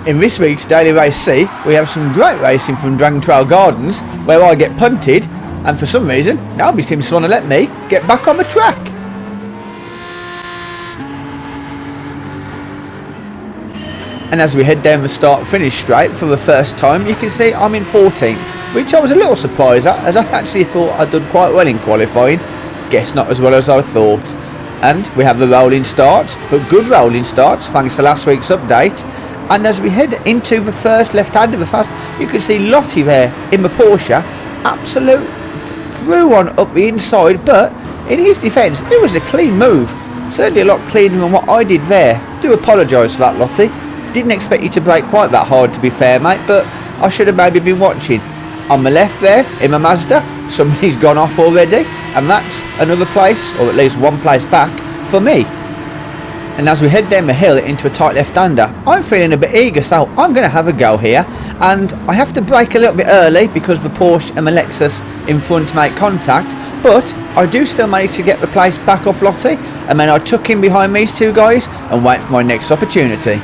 In this week's Daily Race C, we have some great racing from Dragon Trail Gardens, where I get punted, and for some reason, nobody seems to want to let me get back on the track. And as we head down the start-finish straight for the first time, you can see I'm in 14th, which I was a little surprised at, as I actually thought I'd done quite well in qualifying. Guess not as well as I thought. And we have the rolling starts, but good rolling starts thanks to last week's update. And as we head into the first left-hand of the fast, you can see Lottie there in the Porsche, absolute through one up the inside, but in his defence, it was a clean move. Certainly a lot cleaner than what I did there. Do apologise for that, Lottie. Didn't expect you to brake quite that hard, to be fair, mate, but I should have maybe been watching. On the left there, in my Mazda, somebody's gone off already, and that's another place, or at least one place back, for me. And as we head down the hill into a tight left-hander, I'm feeling a bit eager, so I'm going to have a go here. And I have to brake a little bit early because the Porsche and the Lexus in front make contact, but I do still manage to get the place back off Lottie, and then I tuck in behind these two guys and wait for my next opportunity.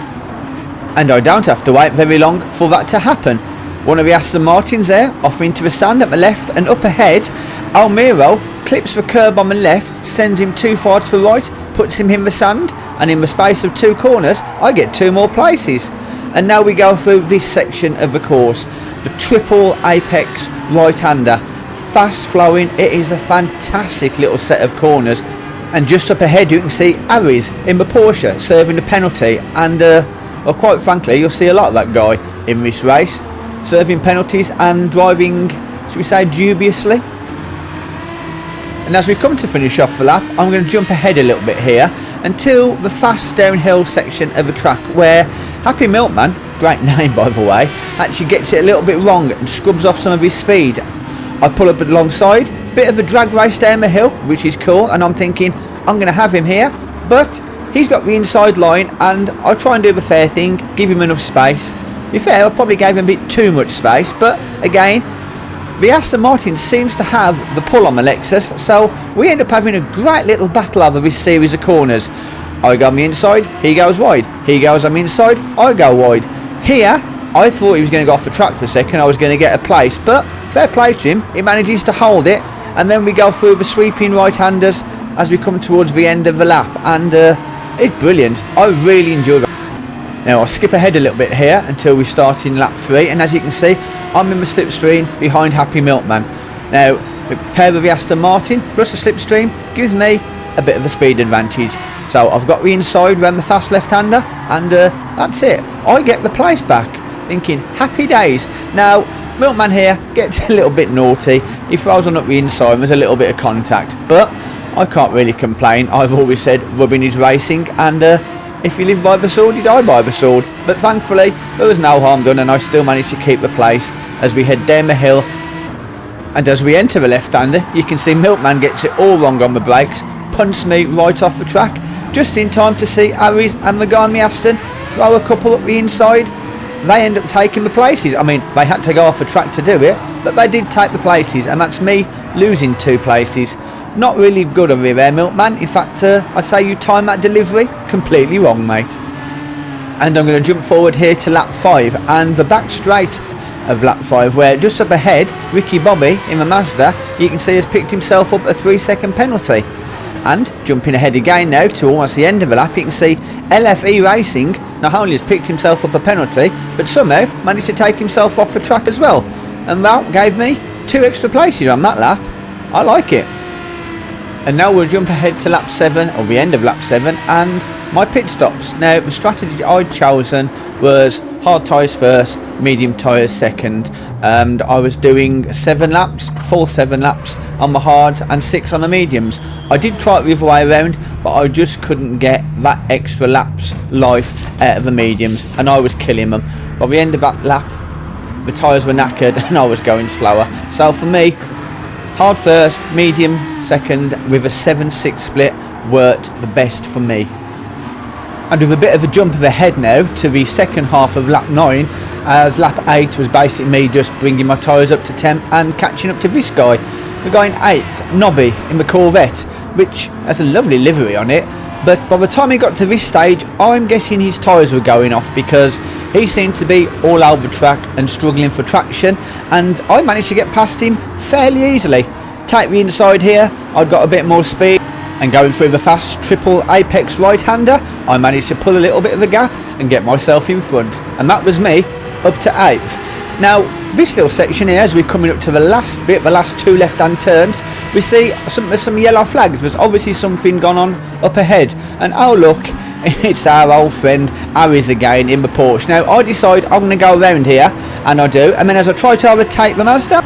And I don't have to wait very long for that to happen. One of the Aston Martins there, off into the sand at the left, and up ahead, Almiro clips the curb on the left, sends him too far to the right, puts him in the sand, and in the space of 2 corners, I get 2 more places. And now we go through this section of the course, the triple apex right-hander, fast flowing. It is a fantastic little set of corners. And just up ahead, you can see Aries in the Porsche serving the penalty, and well, quite frankly, you'll see a lot of that guy in this race, serving penalties and driving, should we say, dubiously. And as we come to finish off the lap, I'm going to jump ahead a little bit here until the fast downhill section of the track, where Happy Milkman, great name by the way, actually gets it a little bit wrong and scrubs off some of his speed. I pull up alongside, bit of a drag race down the hill, which is cool, and I'm thinking I'm going to have him here, but he's got the inside line, and I'll try and do the fair thing, give him enough space. To be fair, I probably gave him a bit too much space, but again, the Aston Martin seems to have the pull on the Lexus, so we end up having a great little battle over this series of corners. I go on the inside, he goes wide. He goes on the inside, I go wide. Here, I thought he was going to go off the track for a second, I was going to get a place, but fair play to him, he manages to hold it, and then we go through the sweeping right-handers as we come towards the end of the lap, and it's brilliant. I really enjoy that. Now I'll skip ahead a little bit here until we start in lap 3, and as you can see, I'm in the slipstream behind Happy Milkman. Now, the pair of the Aston Martin plus the slipstream gives me a bit of a speed advantage. So I've got the inside around the fast left-hander, and that's it. I get the place back, thinking happy days. Now, Milkman here gets a little bit naughty. He throws on up the inside and there's a little bit of contact, but I can't really complain. I've always said rubbing is racing, and if you live by the sword, you die by the sword. But thankfully, there was no harm done, and I still managed to keep the place as we head down the hill. And as we enter the left-hander, you can see Milkman gets it all wrong on the brakes, punts me right off the track, just in time to see Aries and the guy on the Aston throw a couple up the inside. They end up taking the places. I mean, they had to go off the track to do it, but they did take the places, and that's me losing 2 places. Not really good of you there, Milkman. In fact, I'd say you timed that delivery completely wrong, mate. And I'm going to jump forward here to lap 5, and the back straight of lap 5, where just up ahead, Ricky Bobby in the Mazda, you can see has picked himself up a 3-second penalty. And jumping ahead again now to almost the end of the lap, you can see LFE Racing not only has picked himself up a penalty, but somehow managed to take himself off the track as well. And that gave me 2 extra places on that lap. I like it. And now we'll jump ahead to lap 7, or the end of lap 7, and my pit stops. Now, the strategy I'd chosen was hard tyres first, medium tyres second, and I was doing 7 laps, full 7 laps on the hards and 6 on the mediums. I did try it the other way around, but I just couldn't get that extra laps life out of the mediums, and I was killing them. By the end of that lap, the tyres were knackered and I was going slower. So for me, hard first, medium second, with a 7-6 split worked the best for me. And with a bit of a jump ahead now to the second half of lap 9, as lap 8 was basically me just bringing my tyres up to temp and catching up to this guy. We're going 8th, Nobby in the Corvette, which has a lovely livery on it, But by the time he got to this stage, I'm guessing his tyres were going off because he seemed to be all over the track and struggling for traction, and I managed to get past him fairly easily. Take the inside here, I'd got a bit more speed, and going through the fast triple apex right-hander, I managed to pull a little bit of a gap and get myself in front, and that was me up to 8th. Now this little section here, as we're coming up to the last bit, the last 2 left-hand turns, we see some yellow flags. There's obviously something gone on up ahead, and oh look, it's our old friend Harry's again in the Porsche. Now I decide I'm going to go around here, and I do, and then as I try to overtake the Mazda,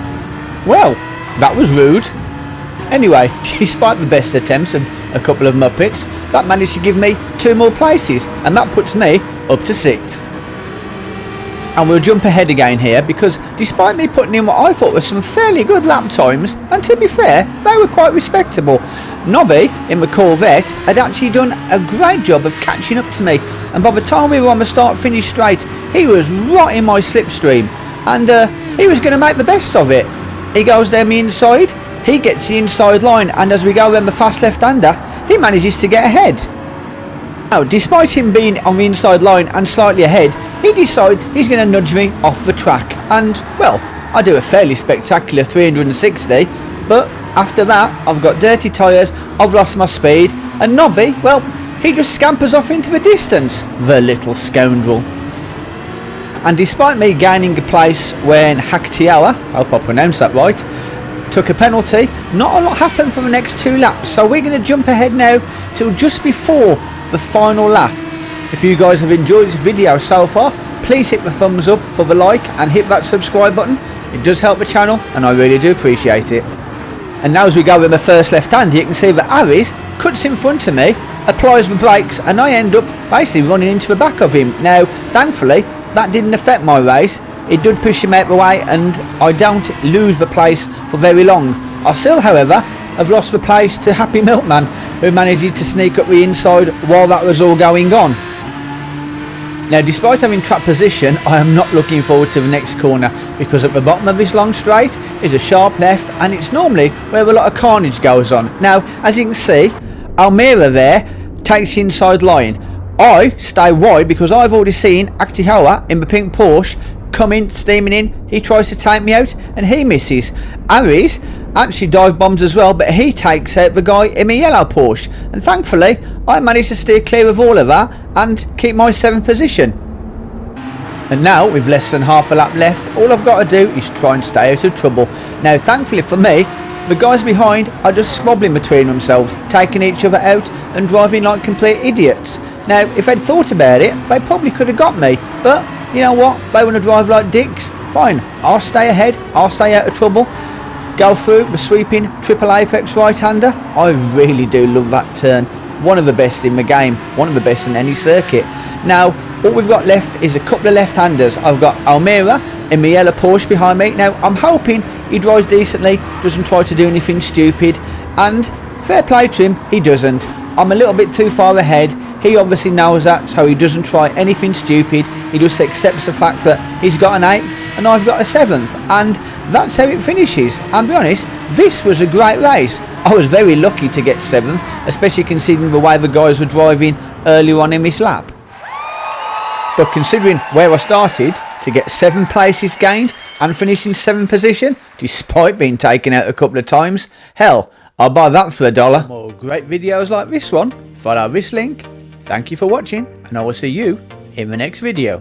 well, that was rude. Anyway, despite the best attempts of a couple of Muppets, that managed to give me 2 more places, and that puts me up to 6th. And we'll jump ahead again here, because despite me putting in what I thought were some fairly good lap times, and to be fair, they were quite respectable, Nobby in the Corvette had actually done a great job of catching up to me, and by the time we were on the start-finish straight, he was right in my slipstream, and he was going to make the best of it. He goes down the inside, he gets the inside line, and as we go around the fast left-hander, he manages to get ahead. Now, despite him being on the inside line and slightly ahead, he decides he's going to nudge me off the track, and well, I do a fairly spectacular 360, but after that I've got dirty tyres, I've lost my speed, and Nobby, well, he just scampers off into the distance, the little scoundrel. And despite me gaining a place when Hacktiawa, I hope I pronounced that right, took a penalty, not a lot happened for the next 2 laps, so we're going to jump ahead now till just before the final lap. If you guys have enjoyed this video so far, please hit the thumbs up for the like and hit that subscribe button. It does help the channel and I really do appreciate it. And now as we go in the first left hand, you can see that Harry's cuts in front of me, applies the brakes, and I end up basically running into the back of him. Now thankfully that didn't affect my race. It did push him out the way and I don't lose the place for very long. I still, however, have lost the place to Happy Milkman, who managed to sneak up the inside while that was all going on. Now despite having track position, I am not looking forward to the next corner, because at the bottom of this long straight is a sharp left, and it's normally where a lot of carnage goes on. Now as you can see, Almira there takes the inside line. I stay wide because I've already seen Hacktiawa in the pink Porsche come in, steaming in. He tries to take me out and he misses. Harry's actually dive bombs as well, but he takes out the guy in the yellow Porsche, and thankfully I managed to steer clear of all of that and keep my 7th position. And now with less than half a lap left, all I've got to do is try and stay out of trouble. Now thankfully for me, the guys behind are just squabbling between themselves, taking each other out and driving like complete idiots. Now if they'd thought about it, they probably could have got me, but you know what, if they want to drive like dicks, fine, I'll stay ahead, I'll stay out of trouble, go through the sweeping triple apex right-hander. I really do love that turn, one of the best in the game, one of the best in any circuit. Now all we've got left is a couple of left-handers. I've got Almira in the yellow Porsche behind me. Now I'm hoping he drives decently, doesn't try to do anything stupid, and fair play to him, he doesn't. I'm a little bit too far ahead. He obviously knows that, so he doesn't try anything stupid. He just accepts the fact that he's got an 8th and I've got a 7th, and that's how it finishes. And be honest, this was a great race. I was very lucky to get 7th, especially considering the way the guys were driving earlier on in this lap. But considering where I started, to get 7 places gained and finish in 7th position, despite being taken out a couple of times, hell, I'll buy that for $1. More great videos like this one, follow this link. Thank you for watching, and I will see you in the next video.